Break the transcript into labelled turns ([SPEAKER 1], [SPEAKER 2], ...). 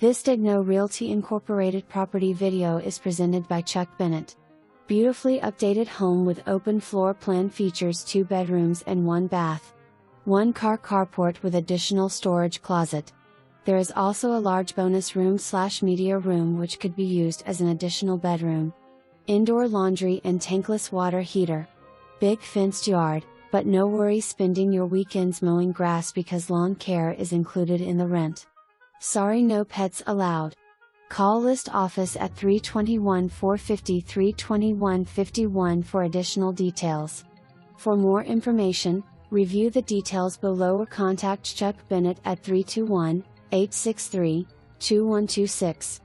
[SPEAKER 1] This Daignault Realty Incorporated property video is presented by Chuck Bennett. Beautifully updated home with open floor plan features 2 bedrooms and 1 bath. 1 car carport with additional storage closet. There is also a large bonus room/media room which could be used as an additional bedroom. Indoor laundry and tankless water heater. Big fenced yard, but no worries spending your weekends mowing grass because lawn care is included in the rent. Sorry, no pets allowed. Call list office at 321-450-321-51 for additional details. For more information, review the details below or contact Chuck Bennett at 321-863-2126.